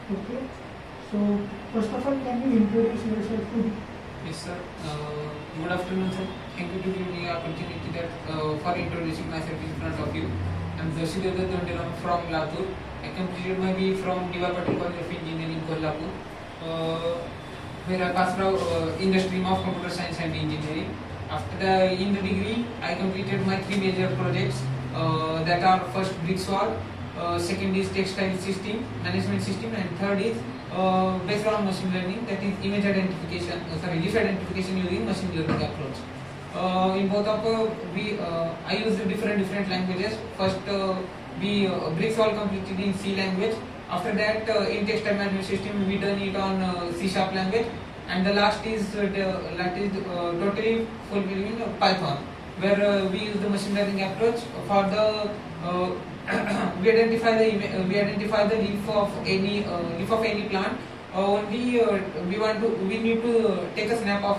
Okay. So first of all, can you introduce yourself to? Yes, sir. Good afternoon, sir. Thank you to give me the opportunity that for introducing myself in front of you. I'm Zashidev Dondiram from Latur. I completed my BE from D.Y. Patil College of Engineering, Kolhapur, where I passed out in the stream of Computer Science and Engineering. In the degree, I completed my three major projects that are first bricks wall, second is textile system, management system, and third is based on machine learning, that is image identification, leaf identification using machine learning approach. In both of I used different languages. First, bricks wall completed in C language. After that, in textile management system, we done it on C# language, and the last is totally fulfilling Python, where we use the machine learning approach for the we identify the leaf of any plant. Only we need to take a snap of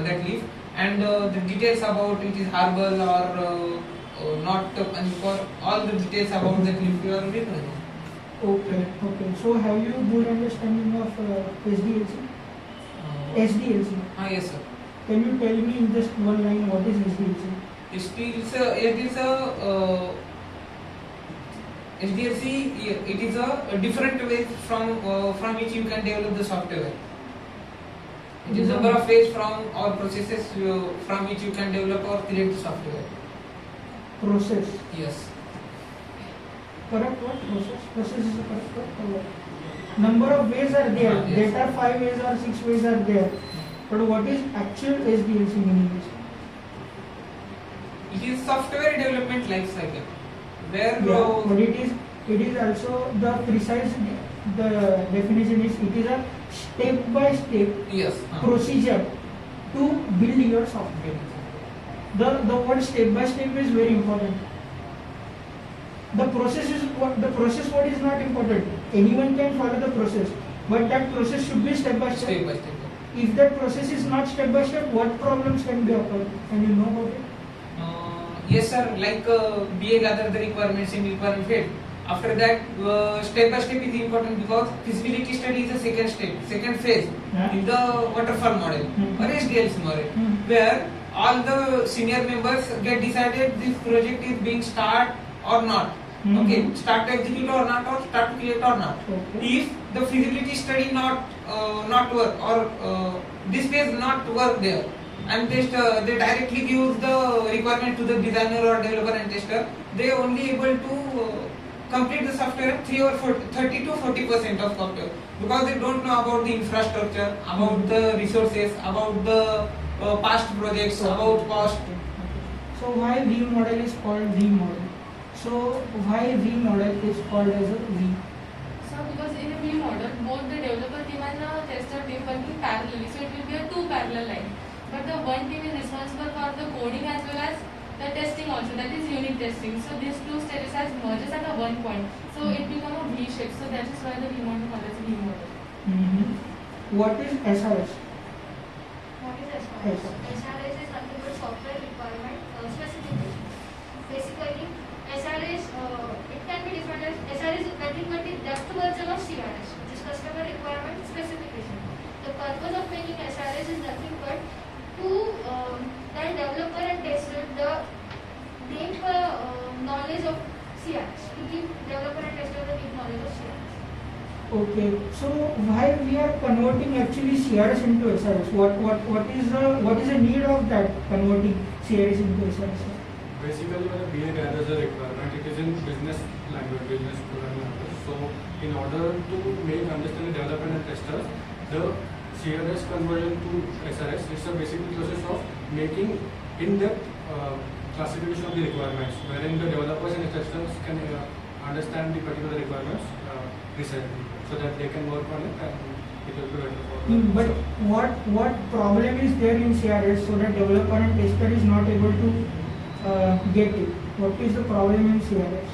that leaf, and the details about it is herbal or not, and for all the details about that leaf you are written. Okay. So have you good understanding of SDLC? SDLC. Yes, sir. Can you tell me in just one line what is SDLC? SDLC, it is a different way from which you can develop the software. It is a number of ways from or processes from which you can develop or create the software. Process. Yes. Correct what? Process is a correct word or what? Number of ways are there. Yes. There are 5 ways or 6 ways are there. But what is actual SDLC meaning? It is software development life cycle. Where but it is also the precise the definition is it is a step by step procedure to build your software. The word step by step is very important. The process what is not important. Anyone can follow the process, but that process should be step by step. If that process is not step by step, what problems can be occurred? Can you know about it? Yes, sir. Like BA gather the requirements in requirement field. After that, step by step is important because feasibility study is the second step, second phase in the waterfall model or SDLC model, where all the senior members get decided this project is being start or not. Okay, start to execute or not, or start to create or not. If the feasibility study not work or this phase not work there, and they directly give the requirement to the designer or developer and tester, they only able to complete the software 30 to 40% of software, because they don't know about the infrastructure, about the resources, about the past projects, about cost. So why V model is called V model? So why V model is called as a V? So because in a V model, both the developer team and the tester team working parallelly, so it will be a two parallel line. But the one team is responsible for the coding as well as the testing also, that is unit testing. So these two stages has merges at a one point. So it become a V shape. So that is why the V model called as a V model. What is SRS? What is SRS? SRS is nothing but software requirement specification. Basically, SRS it can be defined as SRS is nothing but the depth version of CRS, which is customer requirement specification. The purpose of making SRS is nothing but to tell developer and tester the deep knowledge of CRS, to give developer and tester the deep knowledge of CRS. Okay, so why we are converting actually CRS into SRS? What is the need of that converting CRS into SRS? Basically, when a BA gathers a requirement, it is in business language, business programming language. So, in order to make understand the developer and testers, the CRS conversion to SRS is a basic process of making in-depth classification of the requirements, wherein the developers and the testers can understand the particular requirements precisely, so that they can work on it and it will be better for them. But what problem is there in CRS so that developer and tester is not able to get it? What is the problem in CRS?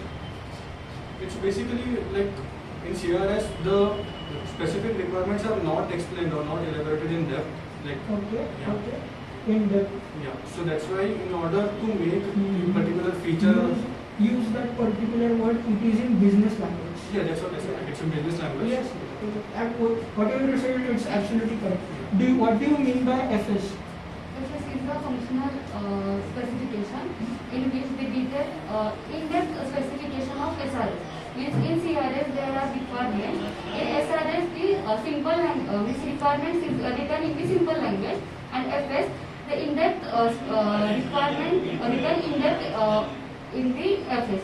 It's basically like in CRS the specific requirements are not explained or not elaborated in depth. Like In depth. Yeah. So that's why in order to make a particular feature, Use that particular word. It is in business language. Yeah, that's what I said. It's a business language. Yes. And whatever you said, it's absolutely correct. What do you mean by FS? FS is the functional specification in which the detailed in-depth specification of SRS. Means in CRS there are requirements. In SRS the simple language requirements is written in the simple language, and FS the in-depth requirement written in-depth in the FS.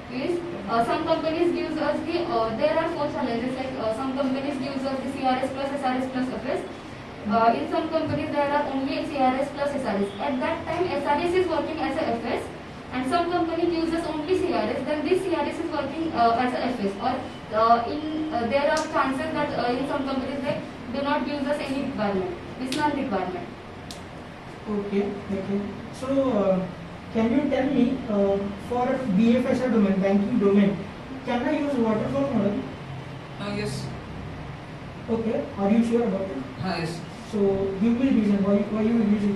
Is some companies gives us the there are 4 challenges, like some companies gives us the CRS plus SRS plus FS. In some companies there are only CRS plus SRS. At that time SRS is working as a FS, and some company gives us only CRS, then this CRS is working as a FS. Or there are chances that in some companies they do not give us any requirement. This is non-requirement. Okay. So, can you tell me for BFSI domain, banking domain, can I use waterfall model? Yes. Okay. Are you sure about it? Yes. So, give me the reason why you will use it.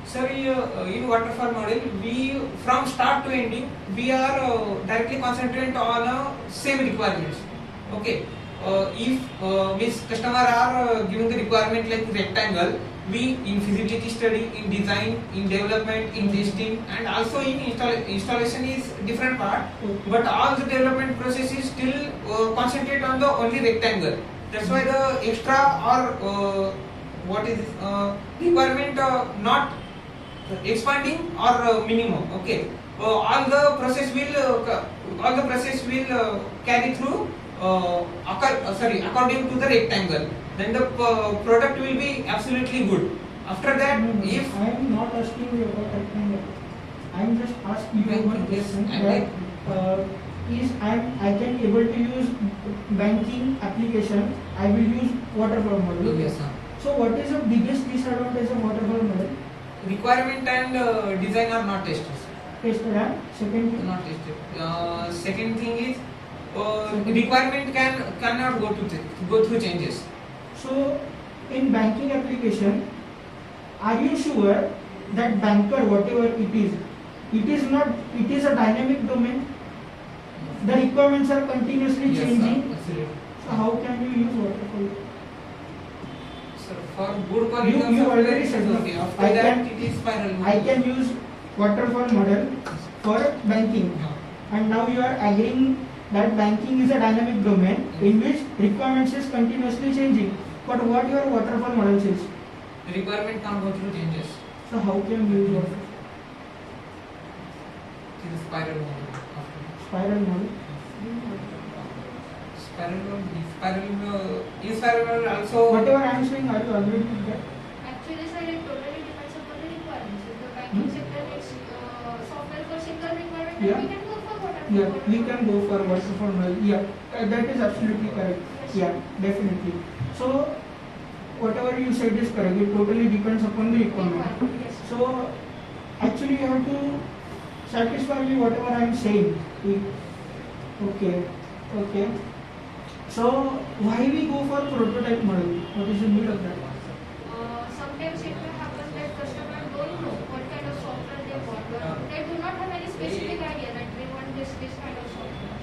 Sir, in waterfall model, we from start to ending, we are directly concentrate on same requirements. Okay. If means customer are giving the requirement like rectangle, we in feasibility study, in design, in development, in testing, and also in installation is different part. But all the development process is still concentrate on the only rectangle. That's why the extra or what is requirement not expanding or minimum. Okay, all the process will carry through according to the rectangle. Then the product will be absolutely good. After that, if I am not asking you about rectangle, I am just asking you one question that I can able to use banking application. I will use waterfall model. yes, sir. So, what is the biggest disadvantage of waterfall model? Requirement and design are not tested. Tested and second thing. Not tested. Second thing is requirement cannot go through changes. So, in banking application, are you sure that banker, whatever it is a dynamic domain? The requirements are continuously Yes, changing. absolutely. So, how can you use waterfall? Sir, for good quality You of already software, said it is no. okay. After I that, can- it is spiral. I can use waterfall model for banking, and now you are agreeing that banking is a dynamic domain in which requirements is continuously changing. But what your waterfall model says? Requirement can't go through changes. So how can you use waterfall? It is spiral model. Spiral model? Spiral model also. Whatever I am saying, are you agreeing with that? Actually, sir, it totally depends upon the requirements. If the banking sector needs software for single requirement, Yeah. then we can go for waterfall. Yeah, we can go for waterfall model. Yeah, that is absolutely correct. Yeah, definitely. So whatever you said is correct. It totally depends upon the requirement. Yes. So actually you have to satisfy me whatever I am saying. Okay. So why we go for prototype model? What is the need of that? Sometimes it may happen that customers don't know what kind of software they want. Or they do not have any specific idea that they want this kind of software.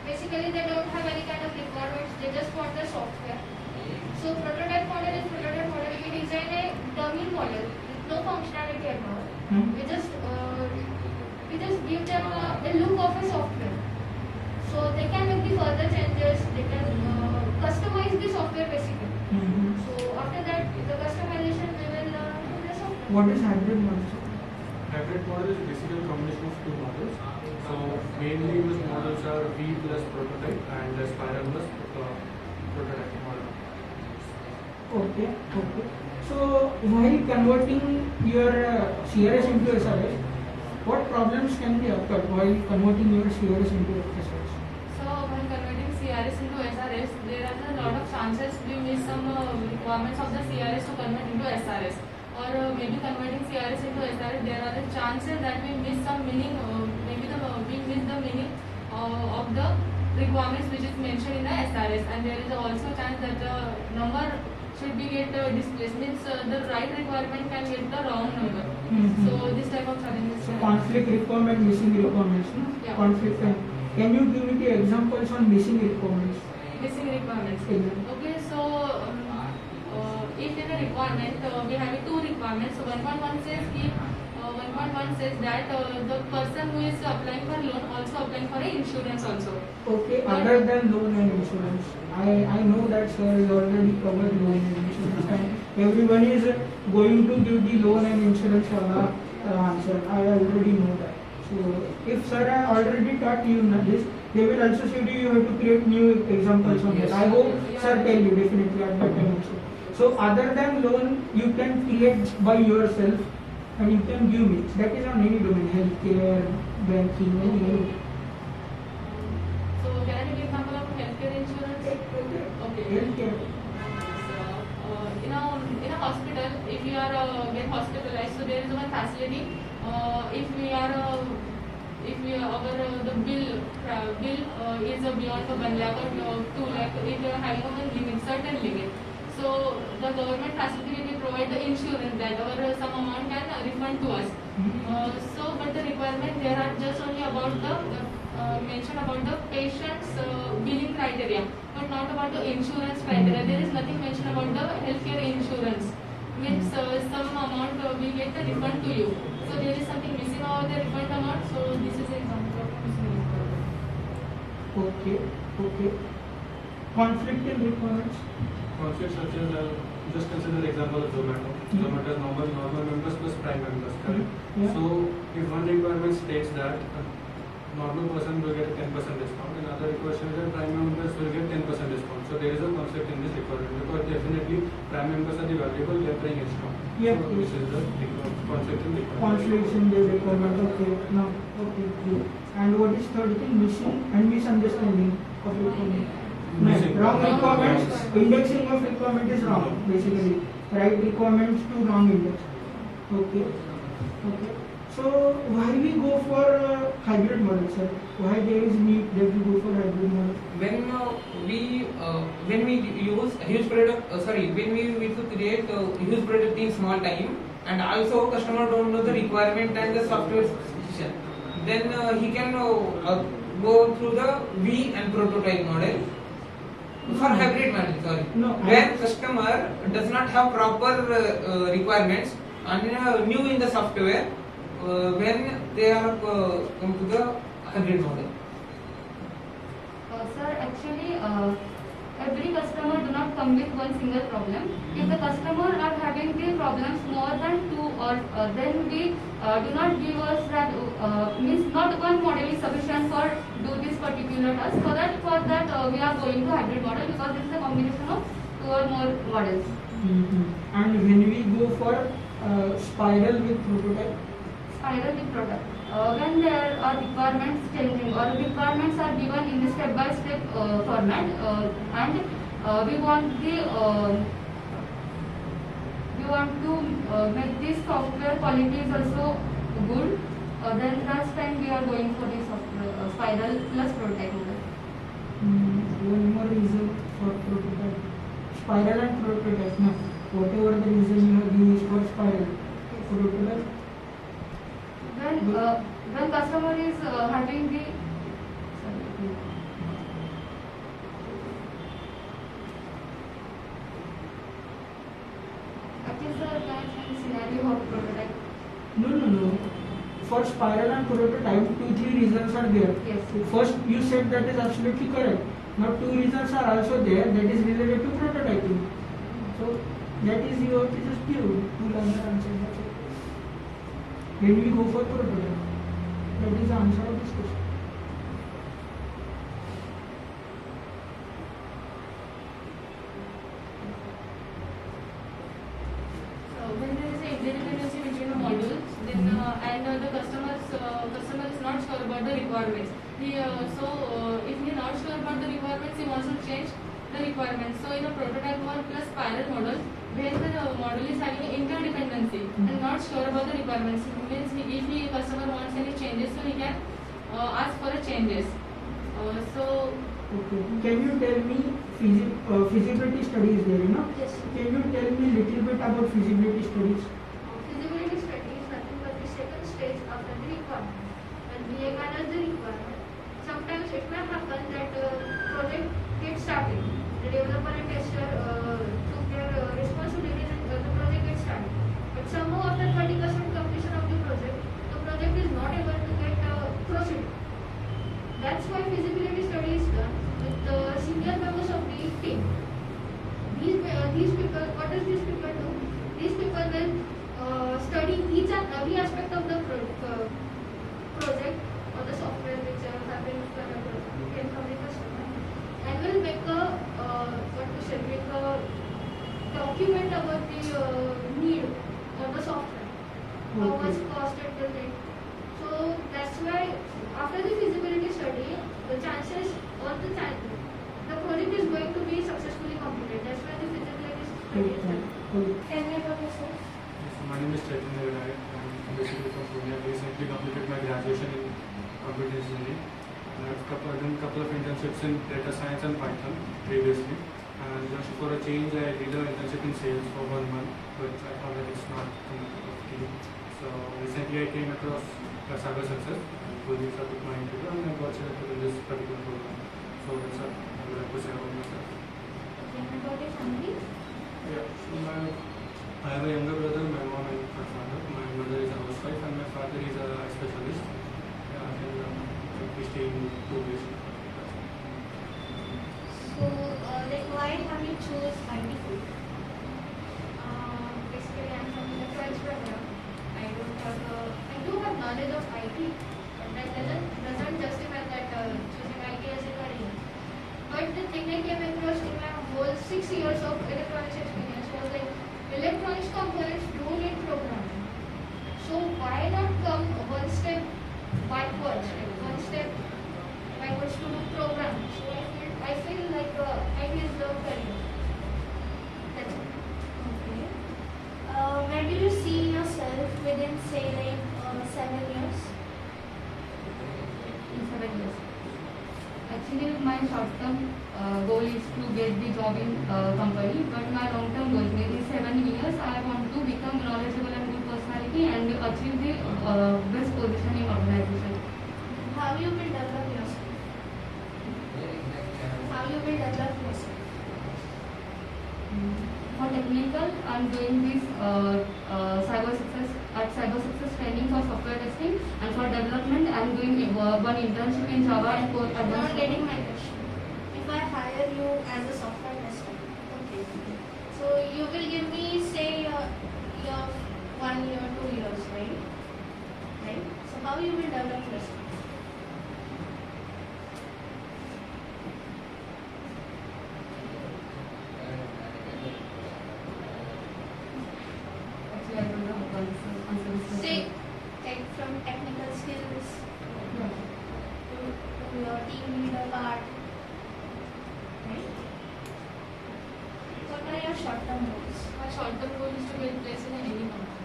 Basically, they don't have any kind of requirements. They just want the software. So prototype model is prototype model. We design a dummy model with no functionality at all. We just give them a look of a software. So they can make the further changes. They can customize the software basically. So after that, the customization we will do the software. What is hybrid model? Hybrid model is basically a combination of 2 models. So mainly these models are V plus prototype and the spiral plus prototype model. Okay. So while converting your CRS into SRS, what problems can be occurred while converting your CRS into SRS? So when converting CRS into SRS, there are a lot of chances we miss some requirements of the CRS to convert into SRS. Or maybe converting CRS into SRS, there are the chances that we miss some meaning, we miss the meaning of the requirements which is mentioned in the SRS, and there is also a chance that the number should be get displaced, means the right requirement can get the wrong number. So this type of challenges. So conflict requirement, missing requirements, no? Yeah. Conflict and Can you give me the examples on missing requirements? Missing requirements. Example. Okay, so if in a requirement we have two requirements. So 1.1 says कि 1.1 says that the person who is applying for loan also applying for a insurance also. Okay, other than loan and insurance, I know that sir is already covered loan and insurance, and everyone is going to give the loan and insurance answer. I already know that. So if sir I already taught you this, they will also say you have to create new examples on Yes. that. I hope sir tell you definitely at that time also. So other than loan, you can create by yourself and you can give me. That is on any domain, healthcare, banking, any. So can I give example of healthcare insurance? Okay. Healthcare. In a hospital, if you are get hospitalized, so there is one facility. If we are the bill is beyond the 1 lakh or 2 lakh, if you are having a limit, certain limit. So the government facility will provide the insurance that or some amount can refund to us. But the requirement there are just only about the mention about the patient's billing criteria, but not about the insurance criteria. There is nothing mentioned about the healthcare insurance. Means some amount we get the refund to you. So there is something missing about the refund amount. So this is an example of missing refund. Okay. Conflict in requirements. Conflicts such as just consider the example of Zomato. Zomato is normal members plus prime members, correct? Yeah. So if one requirement states that a normal person will get a 10% discount, and other requirement is that prime members will get 10% discount. So there is a conflict in this requirement because definitely prime members are the valuable, they are paying extra. Yeah. So this is the conflict in requirement. Conflicts in the requirement. Okay. Now, okay. Good. And what is third thing? Missing and misunderstanding of requirement. No, Missing. wrong requirements. Indexing of requirement is wrong. Basically, right requirements to wrong index. Okay. So why we go for hybrid model, sir? Why there is need that we go for hybrid model? When we use huge product, when we need to create huge product in small time, and also customer don't know the requirement and the software specification, then he can go through the V and prototype model. For hybrid model, No, when customer does not have proper requirements and new in the software, when they are come to the hybrid model. Sir, actually, every customer do not come with one single problem. If the customer are having the problems more than two, or then we do not give us that means not one model is sufficient for do this particular task. For that we are going to hybrid model because this is a combination of two or more models. And when we go for spiral with prototype. Spiral with product. When there are requirements changing or requirements are given in the step-by-step format, and we want to make this software quality is also good, then that's time we are going for this software, spiral plus prototype model. One more reason for prototype. Spiral and prototype. No, whatever the reason you have used for spiral, prototype. When customer is having the scenario of prototype. No. For spiral and prototype, 2-3 reasons are there. Yes. First, you said that is absolutely correct. Now, 2 reasons are also there that is related to prototyping. So, that is you have to just give 2-liner answer. That's it. When we go for prototype, that is the answer of this question. When there is a interdependency between the modules, then and the customer is not sure about the requirements. If he is not sure about the requirements, he wants to change the requirements. So in a prototype model plus spiral model, where the model is having interdependency and not sure about the requirements, means if the customer wants any changes, so he can ask for a changes. Okay. Can you tell me feasibility studies there, you know? Yes. Can you tell me little bit about feasibility studies? Feasibility study is nothing but the second stage after the requirement. When we analyze the requirement, sometimes it may happen that project gets started. The developer and tester took their responsibilities and the project gets started. But somehow after 30% completion of the project is not able to get proceed. That's why feasibility study is done with the senior members of the team. These people, what does these people do? These people will study each and every aspect of the project or the software which have been taken from the customer, and will make a document about the need of the software, how much cost it will take. So that's why after the feasibility study, the chances or the project is going to be successfully completed. That's why the feasibility study is done. Can I talk yourself? My name is Chaitanya Rai. I'm basically from Pune. I recently completed my graduation in computer engineering. I've done a couple of internships in data science and Python previously. And just for a change, I did an internship in sales for 1 month, but I found that it's not key. So recently I came across Cyber Success. Police took my interview and I got selected in this particular program. So that's what I would like to say about myself. Can I talk your family? Yeah, so I have a younger brother, my mom and my father. My mother is a housewife and my father is a specialist. We stay in 2 days. So, why have you choose IT field? Basically, I'm from the electronics background. I do have knowledge of IT, but that doesn't justify that choosing IT as a career. But the thing I came across in my whole 6 years of electronics experience was like electronics components do need programming. So why not come one step backwards, to do programming? So I feel like IT is the career. That's it. Okay. Where do you see yourself within, say, like 7 years? In 7 years. Actually, my short-term goal is to get the job in company, but my long-term goal, maybe 7 years, I want to become knowledgeable and good personality and achieve the best position in organization. How you will develop yourself? How you will develop yourself? For technical, I'm doing this Cyber Success training for software testing, and for development, I'm doing one internship in Java and core I'm not advanced. getting my question. If I hire you as a software tester, okay. So you will give me, say, your 1 year, 2 years, right? Right? So how you will develop yourself? Actually, I don't know how to answer this question. Say, take from technical skills Yeah. to your team leader part, right? What are your short-term goals? My short-term goal is to get placed in any company.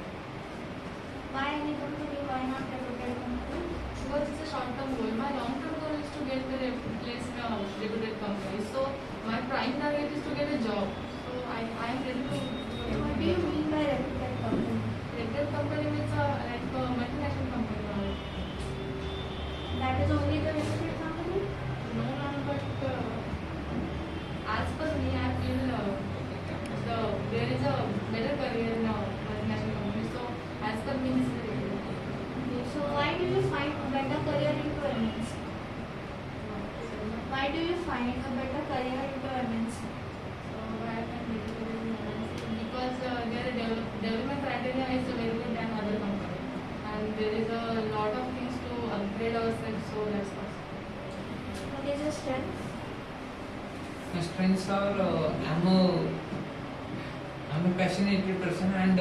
Why any company? Why not reputed company? Because it's a short-term goal. My long-term goal is to get the place in a reputed company. So my prime target is to get a job. So I am ready to. What do you mean by reputed company? Reputed company means like a multinational company. That is only the reputed company? No, but as per me, I feel there is a better career in a multinational company. So as per me, this is the reputed company. Okay, so why do you find a better career into MNC? Why do you find a better career into MNC? Because their development criteria is very good than other companies, and there is a lot of things to upgrade ourselves. So that's why. What is your strength? My strengths are I'm a passionate person, and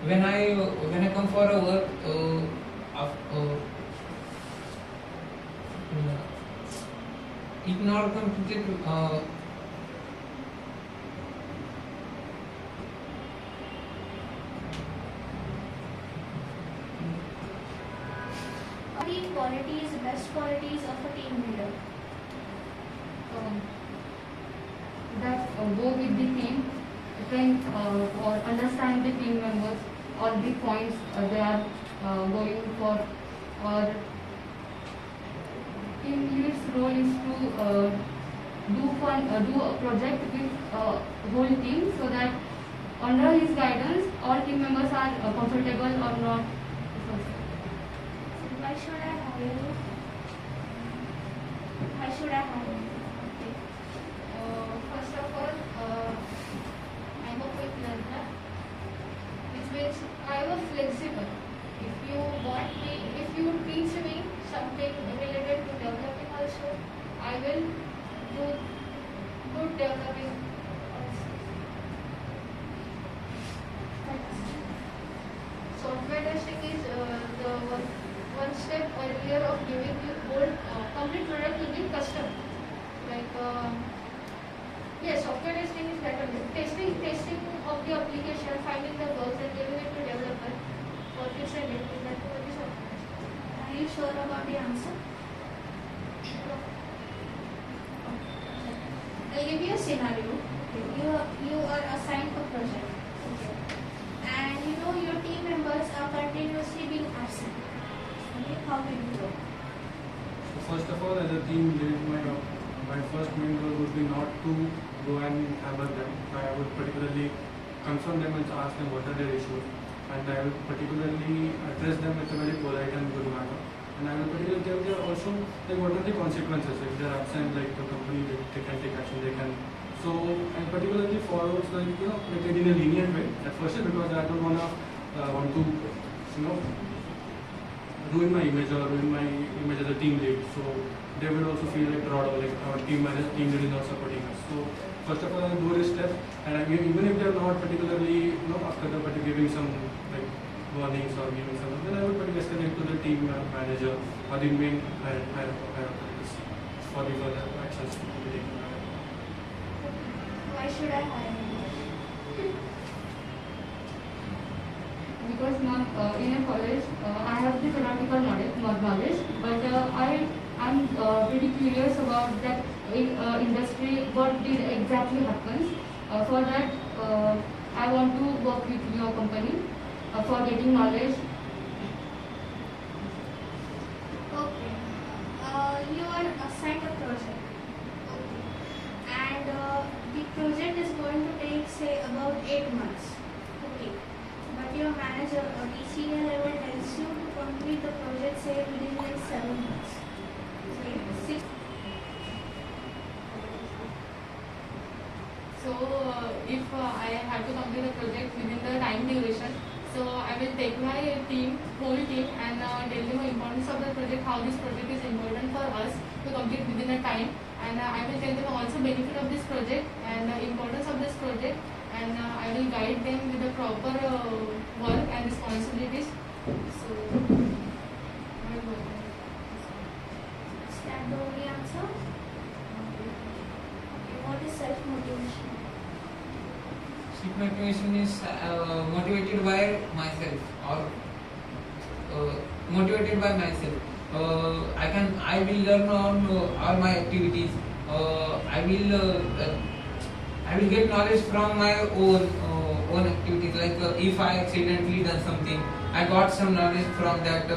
when I come for a work, it not completed. What are the qualities, best qualities of a team leader? That go with the team, think or understand the team members, all the points they are going for, or team lead's role is to do a project with whole team so that under his guidance all team members are comfortable or not. Why should I hire you? Why should I hire you? Okay. First of all, I'm a quick learner, which means I was flexible. If you teach me something related to developing also, I will do good developing also. Software testing is the one step earlier of giving you whole complete product will be custom. Like yes, software testing is better. Testing of the application, finding the bugs and giving it to developer for future use. That is what is software testing. Are you sure about the answer? I'll give you a scenario. Okay. You are assigned a project. Okay. And you know your team members are continuously being absent. Okay. How will you go? So first of all, as a team lead, my first main goal would be not to go and hammer them. I would particularly confront them and ask them what are their issues, and I will particularly address them with a very polite and good manner. And I will particularly tell them also like what are the consequences if they are absent, like the company they can take action, they can. So I particularly follows like like in a lenient way at first because I don't want to ruin my image or ruin my image as a team lead. So they will also feel like proud or like our team lead is not supporting us. So first of all, I do this step, and I mean, even if they are not particularly after the giving some like warnings or giving some, then I would particularly escalate to the team manager or the main higher for the further actions to be taken. Why should I hire you? Because ma'am, in a college, I have the theoretical knowledge, but I'm pretty curious about that industry, what did exactly happens. For that, I want to work with your company for getting knowledge. Okay. You are assigned a project. Okay. And the project is going to take say about 8 months. Okay. But your manager or the senior level tells you to complete the project say within like 7 months. Okay. 6. So if I have to complete the project within the time duration, so I will take my whole team, and tell them the importance of the project, how this project is important for us to complete within a time, and I will tell them also benefit of this project and the importance of this project, and I will guide them with the proper work and responsibilities. So I will work on it. Is that the only answer? Okay. What is self-motivation? Self motivation is motivated by myself or motivated by myself. I will learn on all my activities. I will get knowledge from my own activities. Like if I accidentally done something, I got some knowledge from that.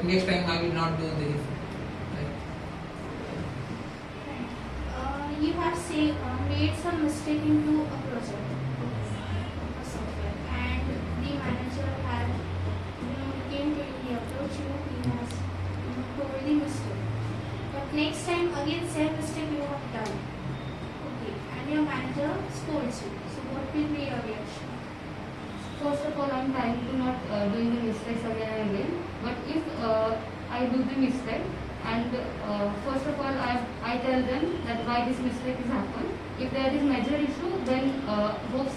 Next time I will not do this. You have say made some mistake into a project, a software, and the manager had came to you, he approached you, he has told the mistake. But next time again same mistake you have done. Okay, and your manager scolds you. So what will be your reaction? First of all, I'm trying to not doing the mistakes again and again. But if I do the mistake, and first of all, I tell them that why this mistake is happened. If there is major issue, then hopes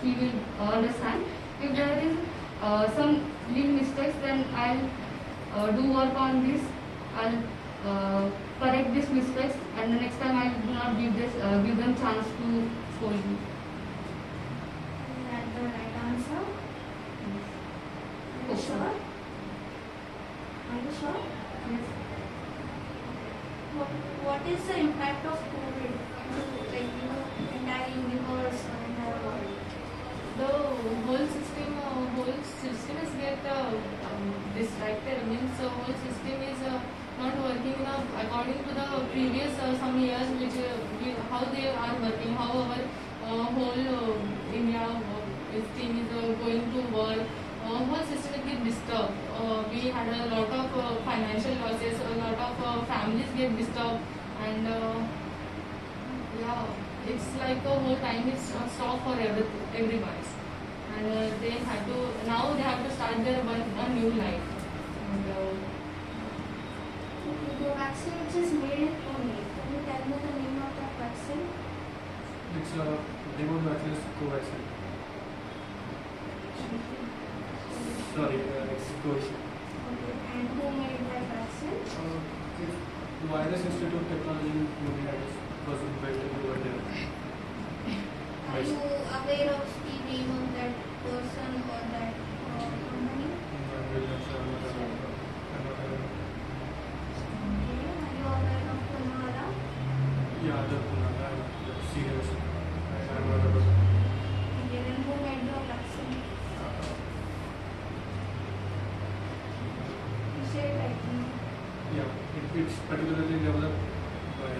he will understand. If there is some little mistakes, then I'll do work on this. I'll correct these mistakes, and the next time I will not give them chance to scold me. Is that the right answer? Are you Okay. sure? Are you sure? Yes. What is the impact of COVID to entire universe or entire world? The whole system is get distracted. Means the whole system is not working according to how they are working, how our whole India thing is going to work. Whole system will get disturbed. We had a lot of financial losses, a lot of families get disturbed, and yeah, it's like a whole time is stop for everyone. And they have to start their one new life. And, The vaccine which is made in Pune, can you tell me the name of that vaccine? It's a name of the vaccine is Covaxin. Sorry, it's Covaxin. Okay, and who made that vaccine? It's Virus Institute of Technology in Pune that was built over there. Are you aware of the name of that person or that company? I'm not sure. Okay, are you aware of Punawala? Yeah, the Punala, the serious. I'm not aware. Okay, then who made the vaccine? You said like, Yeah, it's particularly developed by